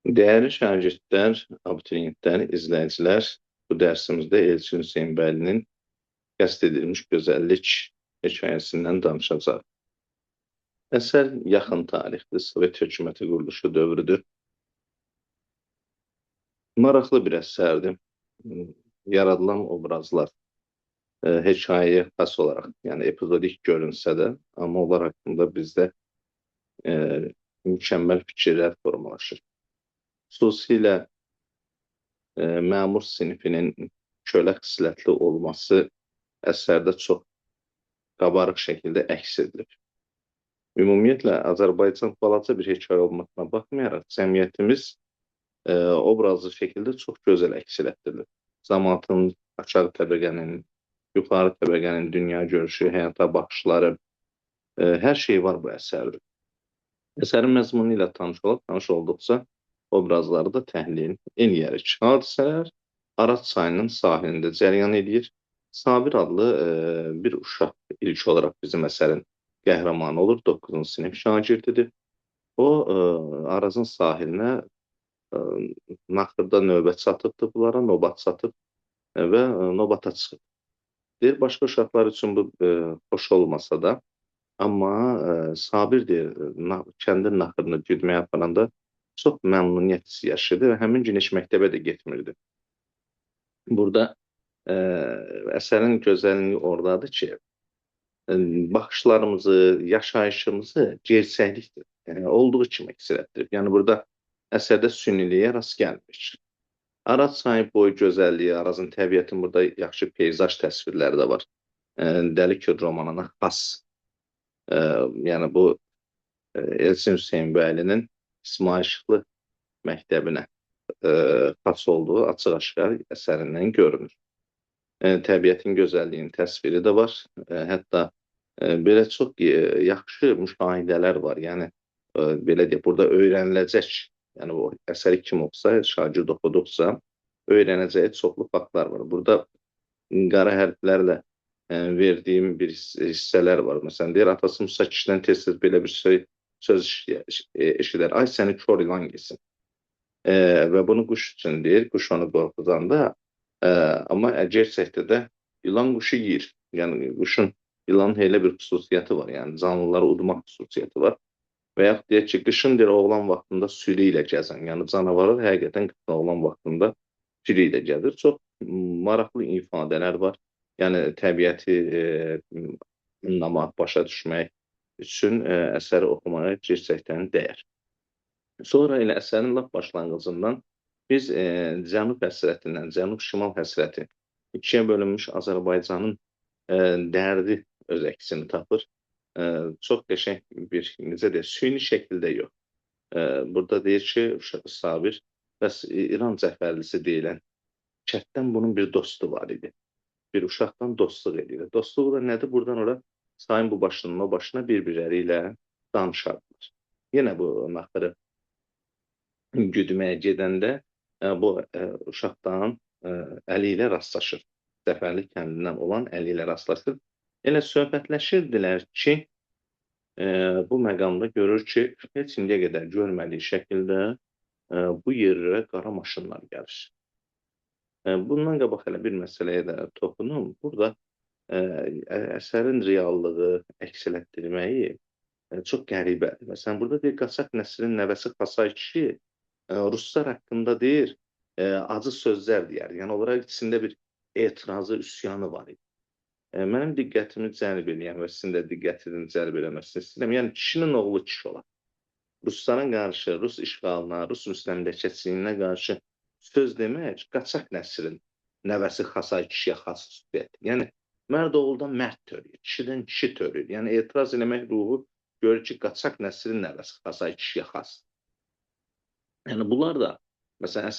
Değerli şagirdlər, abituriyentlər, izləyicilər, bu dərsimizdə Elçin Hüseynbəylinin qəsd edilmiş gözəllik hekayəsindən danışacaq. Əsər yaxın tarixdir, Sovet hökuməti quruluşu dövrüdür. Maraqlı bir əsərdir. Yaradılan obrazlar hekayəyə xas olaraq, yəni epizodik görünsə də, amma onlar haqqında bizdə mükəmməl fikirlər formalaşır. Xüsusilə məmur sinifinin kölə xislətli olması əsərdə çox qabarıq şəkildə əks edilir. Ümumiyyətlə, Azərbaycan balaca bir hekayə olmasına baxmayaraq, cəmiyyətimiz obrazlı şəkildə çox gözəl əks etdirilir. Cəmiyyətin, aşağı təbəqənin, yuxarı təbəqənin dünya görüşü, həyata baxışları, hər şey var bu əsərdə. Əsərin məzmunu ilə tanış olaq, tanış olduqca obrazları da təhlil eləyərik. Hadisələr Araz çayının sahilində cəryan edir. Sabir adlı bir uşaq ilk olaraq bizim əsərin qəhrəmanı olur, 9-cu sinif şagirdidir. O, Arazın sahilinə naxırda növbət çatıbdır bunlara, nobat çatıb və nobata çıxıb. Deyir, başqa uşaqlar üçün bu xoş olmasa da, amma Sabir deyir, kəndin naxırını güdməyə aparanda çox məmnuniyyət hissi yaşadı və həmin gün heç məktəbə də getmirdi. Burada əsərin gözəlliyi oradadır ki, baxışlarımızı, yaşayışımızı gerçəklikdir. Yəni, olduğu kimi əks etdirir. Yəni, burada əsərdə sünniliyə rast gəlmir. Araz çayı boyu gözəlliyi, Arazın təbiətin burada yaxşı peyzaj təsvirləri də var. Dəli Kür romanına xas. Yəni, bu Elçin Hüseynbəylinin İsmail Şıxlı məktəbinə xas olduğu açıq-aşkar əsərindən görünür. Təbiətin gözəlliyinin təsviri də var. Hətta belə çox yaxşı müşahidələr var. Yəni, belə deyək, burada öyrəniləcək, yəni o əsəri kim oxusa, şagird oxuduqsa, öyrənəcəyi çoxlu faktlar var. Burada qara hərflərlə verdiyim bir hissələr var. Məsələn, deyir, atası Musa kişidən tez-tez belə bir söz eşidər. Ay, səni kör ilan yesin. Və bunu quş üçün deyir, quş onu qorxudanda, amma gerçəkdə də ilan quşu yeyir. Yəni, quşun, ilanın elə bir xüsusiyyəti var, yəni canlıları udmaq xüsusiyyəti var. Və yaxud deyək ki, qışın deyir, oğlan vaxtında sürü ilə gəzən, yəni canavarlar həqiqətən qışın oğlan vaxtında sürü ilə gəzir. Çox maraqlı ifadələr var. Yəni, təbiəti anlamaq, başa düşmək üçün əsəri oxumağa gerçəkdən dəyər. Sonra elə əsərin lap başlanğıcından biz Cənub həsrətindən, Cənub-Şimal həsrəti, ikiyə bölünmüş Azərbaycanın dərdi öz əksini tapır. Çox qəşəng bir, necə deyək, süni şəkildə yox. Burada deyir ki, Sabir, bəs İran cəfərlisi deyilən kənddən bunun bir dostu var idi. Bir uşaqdan dostluq edir. Dostluq da nədir? Buradan ora sayın bu başının o başına bir-birləri ilə danışardılar. Yenə bu naxırı güdməyə gedəndə bu uşaqdan Əli ilə rastlaşır. Zəfərli kəndindən olan Əli ilə rastlaşır. Elə söhbətləşirdilər ki, bu məqamda görür ki, heç indiyə qədər görmədiyi şəkildə bu yerlərə qara maşınlar gəlir. Bundan qabaq elə bir məsələyə də toxunum. Burada əsərin reallığı, əks etdirməyi çox qəribədir. Məsələn, burada deyir, Qaçaq Nəsrin nəvəsi Xasay kişi ruslar haqqında deyir, acı sözlər deyər. Yəni, onlara içində bir etirazı, üsyanı var idi. Mənim diqqətimi cəlb edən və sizin də diqqətini cəlb eləməsini istəyirəm. Yəni, kişinin oğlu kişi olar. Rusların qarşı, Rus işğalına, Rus müstəmləkəçiliyinə qarşı söz demək, Qaçaq Nəsrin nəvəsi Xasay kişiyə xas xüsusiyyətdir. Yəni, mərd oğuldan mərd törəyir, kişidən kişi törəyir. Yəni, etiraz eləmək ruhu görür ki, Qaçaq Nəsrin nəvəsi Xasay kişiyə xasdır. Yəni, bunlar da, məsələn,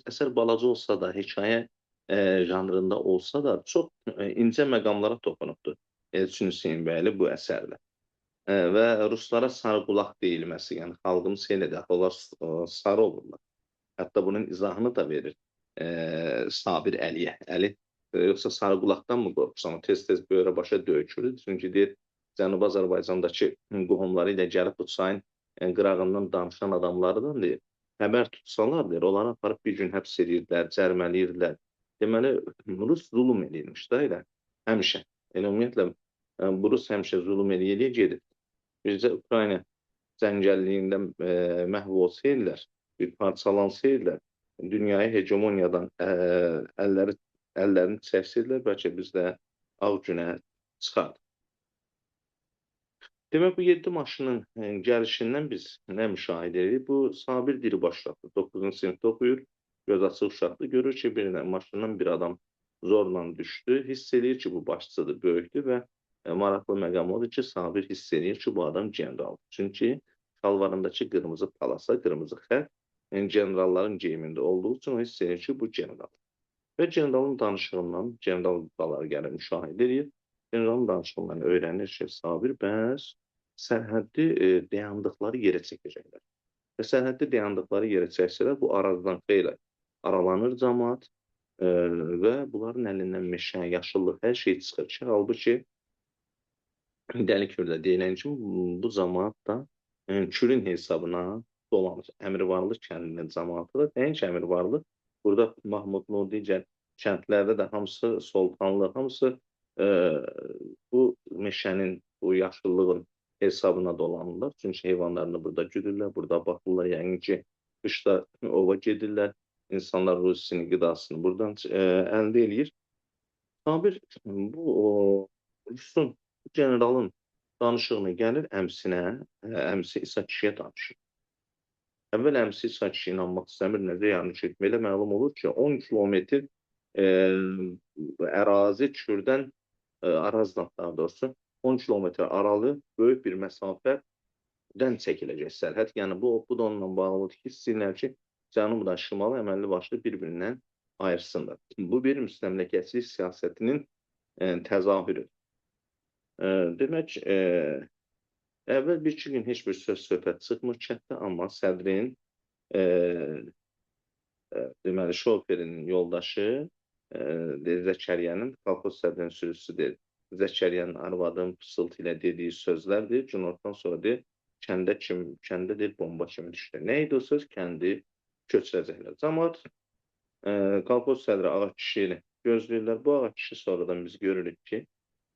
əsər balaca olsa da, hekayə janrında olsa da, çox incə məqamlara toxunubdur Elçin Hüseynbəyli bu əsərdə. Və ruslara sarı qulaq deyilməsi, yəni xalqımız elə də, onlar sarı olurlar. Hətta bunun izahını da verir Sabir Əliyə. Əli, yoxsa sarı qulaqdan mı qorxursan? Tez-tez böyrə başa döyükülür. Çünki deyir, Cənubi Azərbaycandakı qohumları ilə gəlib bu çayın qırağından danışan adamlardan deyir. xəbər tutsalar, deyir, onları aparıb bir gün həbs edirdilər, cərmələyirdilər. Deməli, Rus zulm edilmiş də elə, həmişə. Elə ümumiyyətlə, bu Rus həmişə zulm eləyə gedib. Bizdə Ukrayna cəngəlliyində məhv olsaydılar, bir parçalansaydılar, dünyaya hegemoniyadan əllərini çəksəydilər, bəlkə biz də ağ günə çıxardıq. Demək, bu 7 maşının gəlişindən biz nə müşahidə edirik? Bu Sabir Diribaş uşaqdır, 9-cu sinifdə oxuyur, göz açıq uşaqdır. Görür ki, bir maşından bir adam zorla düşdü, hiss edir ki, bu başçıdır, böyükdür və maraqlı məqam odur ki, Sabir hiss edir ki, bu adam generaldır. Çünki şalvarındakı qırmızı palasa, qırmızı xət generalların geyimində olduğu üçün o hiss edir ki, bu generaldır. Və generalın danışığından, general daları gəlir, müşahidə edir. Generalın danışığından öyrənir ki, Sabir bəs sərhəddi dayandıqları yerə çəkəcəklər. Və sərhəddi dayandıqları yerə çəksələr, bu aradan xeyli aralanır cəmaət və bunların əlindən meşə, yaşıllıq, hər şey çıxır ki, halbuki Dəli Kürdə deyilən kimi bu cəmaət da Kürün hesabına dolanır. Əmirvarlı kəndinin cəmaəti da, nəinki Əmirvarlı, burada Mahmudlu, digər kəndlərdə də hamısı Soltanlı, hamısı bu meşənin, bu yaşıllığın hesabına dolanırlar. Çünki heyvanlarını burada güdürlər, burada baxırlar. Yəni ki, qışda ova gedirlər, insanlar ruzisini, qidasını buradan əldə eləyir. Sabir bu Rusun, generalın danışığını gəlir əmsinə, əmsi İsa kişiyə danışır. Əvvəl əmsi İsa kişi inanmaq istəmir, necə yanlış etmə. Elə məlum olur ki, 10 kilometr ərazi Kürdən, Arazdan daha doğrusu, 10 kilometr aralı böyük bir məsafədən çəkiləcək sərhəd. Yəni, bu da onunla bağlıdır ki, istəyirlər ki, cənubla şimalı əməlli başlı bir-birindən ayırsınlar. Bu bir müstəmləkəçilik siyasətinin təzahürüdür. Demək, əvvəl bir-iki gün heç bir söhbət çıxmır kənddə, amma sədrin, deməli, şoferinin yoldaşı Zəkəriyanın, kolxoz sədrinin sürücüsüdür. Zəkəriyanın arvadının pısıltı ilə dediyi sözlərdir. Günortadan sonra deyir, kəndə deyir, bomba kimi düşdü. Nə idi o söz? Kəndi köçürəcəklər. Cəmaət kolxoz sədri ağa kişi gözləyirlər. Bu ağa kişi sonradan biz görürük ki,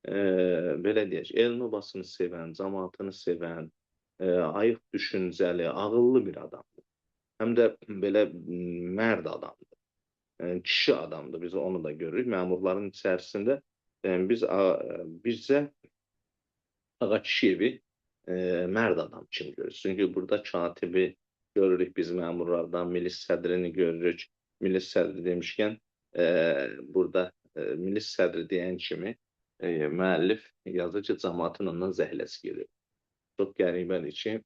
belə deyək, elin obasını sevən, cəmaatını sevən, ayıq düşüncəli, ağıllı bir adamdır. Həm də belə mərd adamdır. Kişi adamdır, biz onu da görürük. Məmurların içərisində bizcə Ağa Kişiyevi mərd adam kimi görürük. Çünki burada katibi görürük biz məmurlardan, milis sədrini görürük. Milis sədri demişkən, burada milis sədri deyən kimi müəllif yazır ki, cəmaatın ondan zəhləsi gelir. Çox qəribədir ki,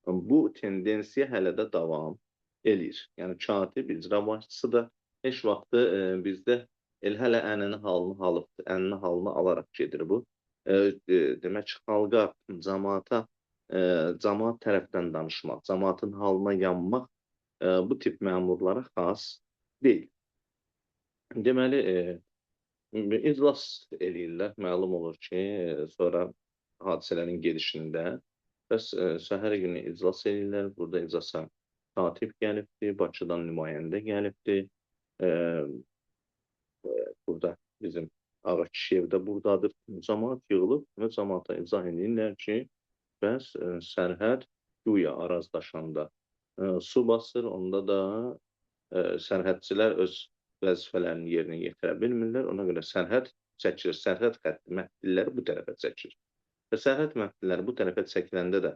bu tendensiya hələ də davam eləyir. Yəni, katib, icra başçısı da heç vaxtı bizdə hələ ənini halını alaraq gedir bu. Demək, xalqa, cəmaat tərəfdən danışmaq, cəmaatın halına yanmaq bu tip məmurlara xas deyil. Deməli, iclas eləyirlər, məlum olur ki, sonra hadisələrin gedişində bəs səhər günü iclas eləyirlər, burada iclasa katib gəlibdir, Bakıdan nümayəndə gəlibdir, burada bizim Ağa Kişiyev də buradadır. Cəmaat yığılıb və cəmaata izah edirlər ki, bəs sərhəd güya Araz daşanda su basır, onda da sərhədçilər öz vəzifələrini yerinə yetirə bilmirlər. Ona görə sərhəd çəkilir, sərhəd xətti məhdilləri bu tərəfə çəkilir. Və sərhəd məhdilləri bu tərəfə çəkiləndə də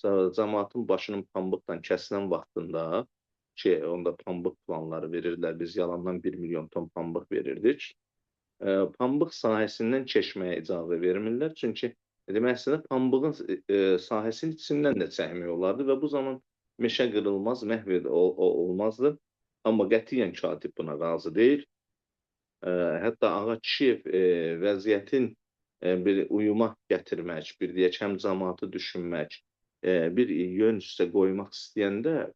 cəmaatın başının pambıqdan kəsilən vaxtında ki, onda pambıq planları verirdilər, biz yalandan 1 milyon ton pambıq verirdik. Pambıq sahəsindən keçməyə icazə vermirlər. Çünki demək istəyirlər, pambığın sahəsinin içindən də çəkmək olardı və bu zaman meşə qırılmaz, məhv olmazdı. Amma qətiyyən katib buna razı deyil. Hətta Ağa Kişiyev vəziyyətin bir uyuma gətirmək, bir deyək, həm cəmaatı düşünmək, bir yön üstə qoymaq istəyəndə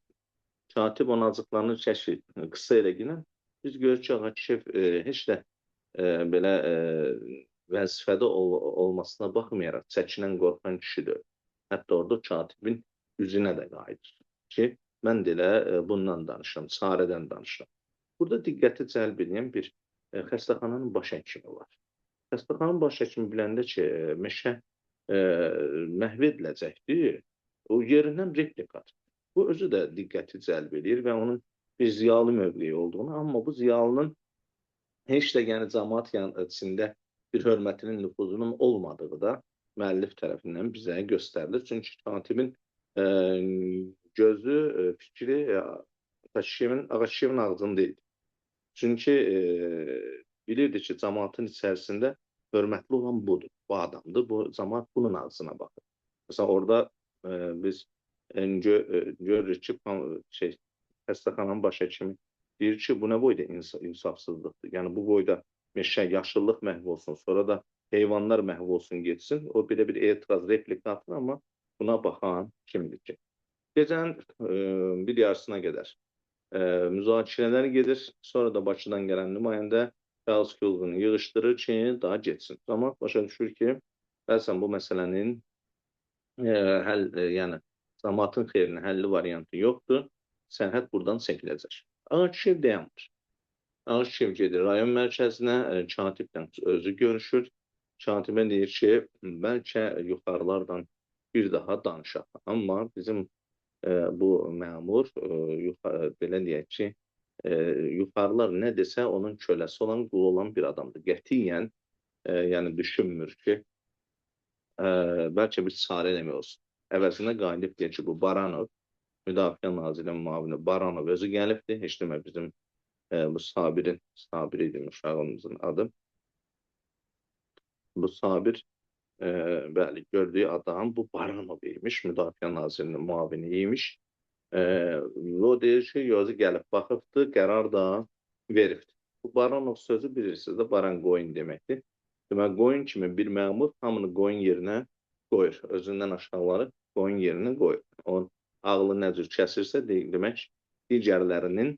katib onun acıqlarını çəkir. Qısa elə günə biz görürük ki, Ağa Kişiyev heç də belə vəzifədə olmasına baxmayaraq çəkinən, qorxan kişidir. Hətta orada katibin üzünə də qayıdır ki, mən də elə bundan danışıram, çarədən danışıram. Burada diqqəti cəlb edən bir xəstəxananın baş həkimi var. Xəstəxananın baş həkimi biləndə ki, meşə məhv ediləcəkdir, o yerindən replik atır. Bu özü də diqqəti cəlb edir və onun bir ziyalı mövqeyi olduğunu, amma bu ziyalının heç də yəni cəmaət içində bir hörmətinin, nüfuzunun olmadığı da müəllif tərəfindən bizə göstərilir. Çünki katibin gözü, fikri Ağaşiyevin ağzında idi. Çünki bilirdi ki, cəmaətin içərisində hörmətli olan budur, bu adamdır, bu cəmaət bunun ağzına baxır. Məsələn, orada biz görürük ki, xəstəxananın baş həkimi deyir ki, bu nə boyda insafsızlıqdır. Yəni, bu boyda meşə, yaşıllıq məhv olsun, sonra da heyvanlar məhv olsun, geçsin. O belə bir etiraz, replik atır, amma buna baxan kimdir ki? Gecənin bir yarısına qədər müzakirələr gedir. Sonra da Bakıdan gələn nümayəndə Charles Kulğunu yığışdırır ki, daha geçsin. Cəmaət başa düşür ki, bəzən bu məsələnin yəni cəmaətin xeyrinə həlli variantı yoxdur. Sərhəd buradan çəkiləcək. Ağaçşev dayanmır. Ağaçşev gedir rayon mərkəzinə, katiblə özü görüşür. Katibə deyir ki, bəlkə yuxarılardan bir daha danışaq. Amma bizim bu məmur, belə deyək ki, yuxarılar nə desə, onun köləsi olan, qulu olan bir adamdır. Qətiyyən, yəni düşünmür ki, bəlkə bir çarə eləmək olsun. Əvəzində qalib deyir ki, bu Baranov, Müdafiə Nazirinin müavini Baranov özü gəlibdir. Heç demə bizim bu Sabir idi uşağımızın adı. Bu Sabir, bəli, gördüyü adam bu Baranov imiş, Müdafiə Nazirinin müavini imiş. O deyir ki, özü gəlib baxıbdır, qərar da veribdir. Bu Baranov sözü bilirsiniz də, Baran qoyun deməkdir. Demək, qoyun kimi bir məmur hamını qoyun yerinə qoyur. Özündən aşağıları qoyun yerinə qoyur. Onun ağlı nə cür kəsirsə, demək, digərlərinin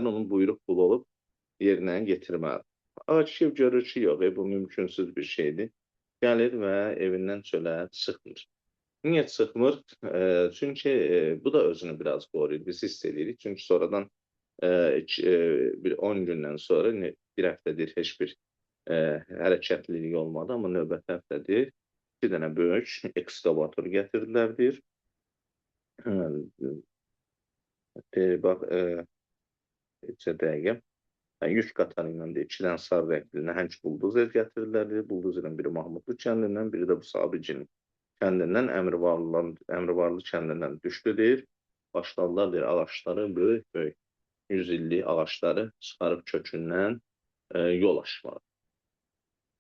onun buyruq qulu olub yerinə getirməlidir. Akif görür ki, yox, bu mümkünsüz bir şeydir. Gəlir və evindən çölə çıxmır. Niyə çıxmır? Çünki bu da özünü biraz qoruyur, biz hiss edirik. Çünki sonradan bir 10 gündən sonra, bir həftədir heç bir hərəkətlilik olmadı, amma növbəti həftədir 2 dənə böyük ekskavator gətirdilər, deyir. Bax, neçə dəqiqə. Yük qatarı ilə deyir, 2 dənə sarı rəngli nəhəng buldozer gətirdilər, deyir. Buldozerın biri Mahmudlu kəndindən, biri də bu Sabircinin kəndindən, Əmrivarlı kəndindən düşdü, deyir. Başladılar, deyir, ağaçları, böyük 100 illik ağaçları çıxarıb kökündən yol açmalı,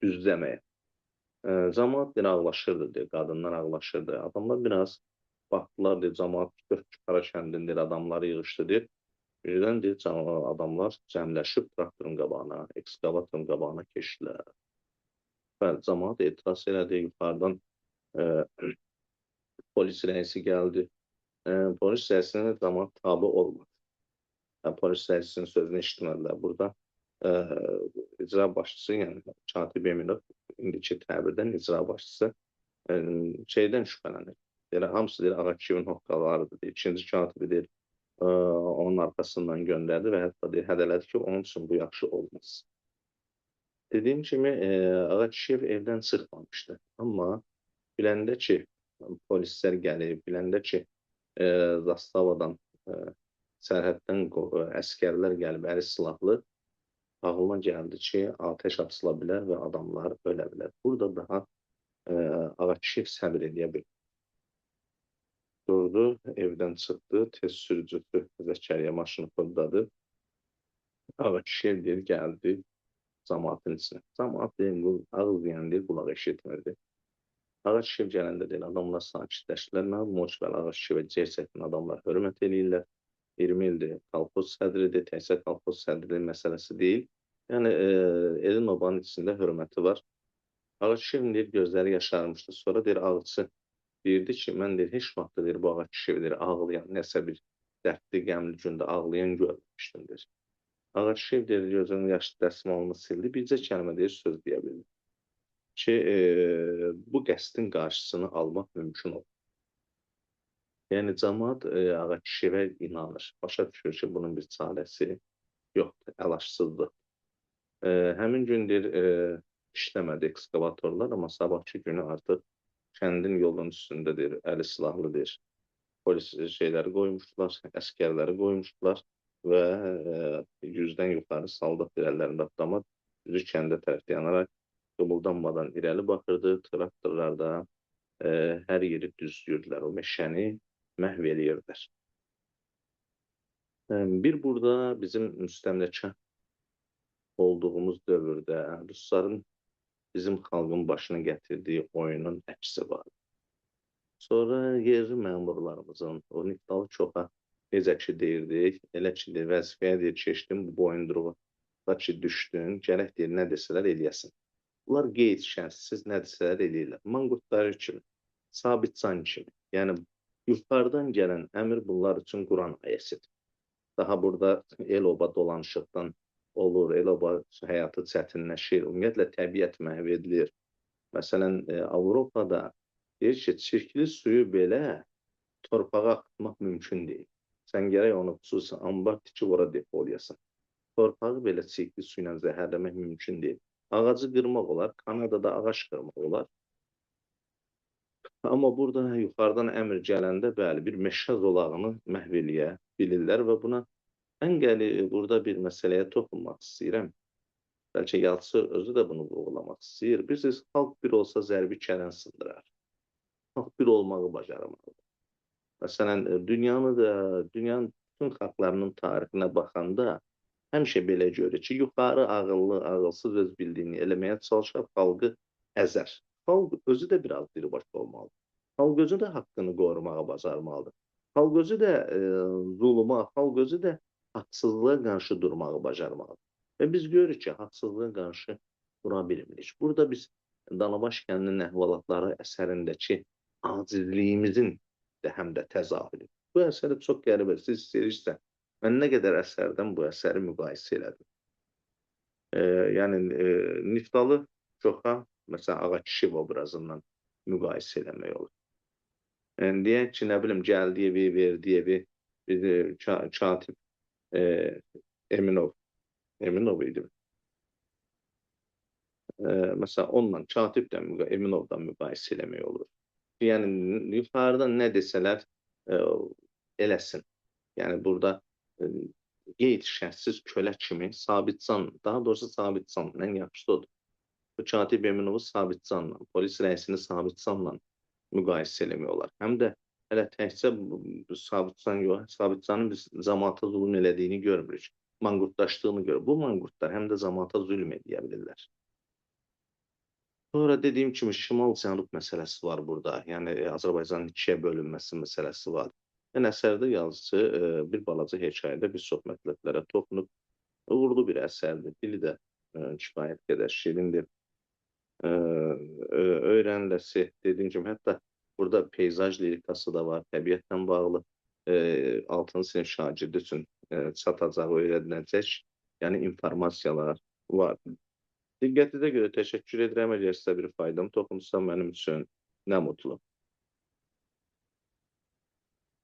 düzləməyə. Cəmaət deyir, ağlaşırdı, deyir, qadınlar ağlaşırdı. Adamlar biraz baxdılar, deyir, cəmaət 4 Qara kəndin, deyir, adamları yığışdı, deyir. Birdən, deyir, adamlar cəmləşib traktorun qabağına, ekskavatorun qabağına keçdilər. Bəli, cəmaət etiraz elədi, yuxarıdan polis rəisi gəldi. Polis rəisinə cəmaət tabi olmadı. Polis rəisinin sözünü eşitmədilər. Burada icra başçısı, yəni Katib Eminov, indiki təbirdən icra başçısı şeydən şübhələnir. Deyir, hamısı deyir, Ağakiyevin hoqqalarıdır, deyir. İkinci katibi deyir, onun arxasından göndərdi və hətta deyir, hədələdi ki, onun üçün bu yaxşı olmaz. Dediyim kimi, Ağakiyev evdən çıxmamışdı. Amma biləndə ki, polislər gəlib, biləndə ki, Zastavadan, sərhəddən əskərlər gəlib, əli silahlı, ağlına gəldi ki, ateş açıla bilər və adamlar ölə bilər. Burada daha Ağakiyev səbir edə bilir. Durdu, evdən çıxdı, tez sürücüsü Zəkəriyə maşını fırladı. Ağakiyev deyir, gəldi cəmaatın içinə. Cəmaat deyir, ağız deyən deyir, qulaq eşitmirdi. Ağakiyev gələndə deyir, adamlar sakitləşdilər. Mən Moçbəl Ağakiyevə gerçəkdən adamlar hörmət edirlər. 20 ildir kolxoz sədridir, təkcə kolxoz sədrinin məsələsi deyil. Yəni, elin obanın içində hörməti var. Ağakiyev deyir, gözləri yaşarmışdı. Sonra deyir, ağısı deyirdi ki, mən deyir, heç vaxt deyir, bu Ağakiyev deyir, ağlayan, nəsə bir dərdli, qəmli gündə ağlayan görmüşdüm deyir. Ağakiyev deyir, gözünün yaşlı dəsmalını sildi, bircə kəlmə deyir, söz deyə bildi. Ki, bu qəsdin qarşısını almaq mümkün olur. Yəni cəmaət Ağakişivə inanır. Başa düşür ki, bunun bir çarəsi yoxdur, əlacsızdır. Həmin gün deyir, işləmədi ekskavatorlar, amma sabahkı günü artıq kəndin yolun üstündə deyir, əli silahlı deyir, polis şeyləri qoymuşdular, əskərləri qoymuşdular və 100-dən yuxarı saldat deyir, əllərində avtomat üzü kəndə tərəf dayanaraq qımıldanmadan irəli baxırdı. Traktorlar da hər yeri düzlüyürdülər, o meşəni məhv eləyirdilər. Bir burada bizim müstəmləkə olduğumuz dövrdə Rusların bizim xalqın başına gətirdiyi oyunun əksi var. Sonra yerli məmurlarımızın, o Niftalı çoxa necə ki deyirdik, elə ki vəzifəyə deyir keçdin, bu boyunduruğa ki düşdün, gərək deyir nə desələr eləyəsin. Bunlar qeyd şərtsiz nə desələr eləyirlər. Manqurtları kimi, Sabitcan kimi. Yəni yuxarıdan gələn əmr bunlar üçün Quran ayəsidir. Daha burada el-oba dolanışıqdan olur, el-oba həyatı çətinləşir, ümumiyyətlə təbiət məhv edilir. Məsələn, Avropada deyir ki, çirkli suyu belə torpağa axıtmaq mümkün deyil. Sən gərək onu xüsusi ambar tikib ora depolayasın. Torpağı belə çirkli su ilə zəhərləmək mümkün deyil. Ağacı qırmaq olar, Kanadada ağac qırmaq olar. Amma burada yuxarıdan əmr gələndə bəli, bir meşə zolağını məhv eləyə bilirlər və buna ən qəli burada bir məsələyə toxunmaq istəyirəm. Bəlkə yazıçı özü də bunu vurğulamaq istəyir. Bilirsiniz, xalq bir olsa zərbi kələn sındırar. Xalq bir olmağı bacarmalıdır. Məsələn, dünyanın bütün xalqlarının tarixinə baxanda həmişə belə görür ki, yuxarı ağıllı, ağılsız öz bildiyini eləməyə çalışır, xalqı əzər. Xalq özü də biraz birbaşa olmalıdır. Xalq özü də haqqını qorumağa bacarmalıdır. Xalq özü də zuluma, xalq özü də haqsızlığa qarşı durmağı bacarmalıdır. Və biz görürük ki, haqsızlığa qarşı dura bilmirik. Burada biz Danabaş kəndinin əhvalatları əsərindəki acizliyimizin də həm də təzahürü. Bu əsəri çox qəribə, siz istəyirsə, mən nə qədər əsərdən bu əsəri müqayisə elədim. Yəni, Niftalı çoxa, məsələn, Ağakişiv obrazından müqayisə eləmək olur. Yəni, deyək ki, nə bilim, Gəldiyevi, Verdiyevi, Katib Eminov idi. Məsələn, onunla, Katibdən, Eminovdan müqayisə eləmək olur. Yəni, yuxarıdan nə desələr eləsin. Yəni, burada qeyd şərtsiz kölə kimi Sabitcan, daha doğrusu Sabitcan, ən yaxşısı odur. Bu Katib Eminovu Sabitcanla, polis rəisini Sabitcanla müqayisə eləmək olar. Həm də hələ təkcə Sabitcan yox, Sabitcanın biz cəmaata zulm elədiyini görmürük, manqurtlaşdığını görürük. Bu manqurtlar həm də cəmaata zülm edə bilirlər. Sonra dediyim kimi şimal-cənub məsələsi var burada. Yəni Azərbaycanın ikiyə bölünməsi məsələsi var. Yəni əsərdə yazıcı bir balaca hekayədə bir çox mətləblərə toxunub, uğurlu bir əsərdir. Dili də kifayət qədər şirindir. Öyrəniləsi, dediyim kimi, hətta burada peyzaj lirikası da var, təbiətlə bağlı 6-cı sinif şagirdi üçün çatacaq, öyrədiləcək, yəni informasiyalar var. Diqqətinizə görə təşəkkür edirəm. Əgər sizə bir faydam toxunsa mənim üçün nə mutlu.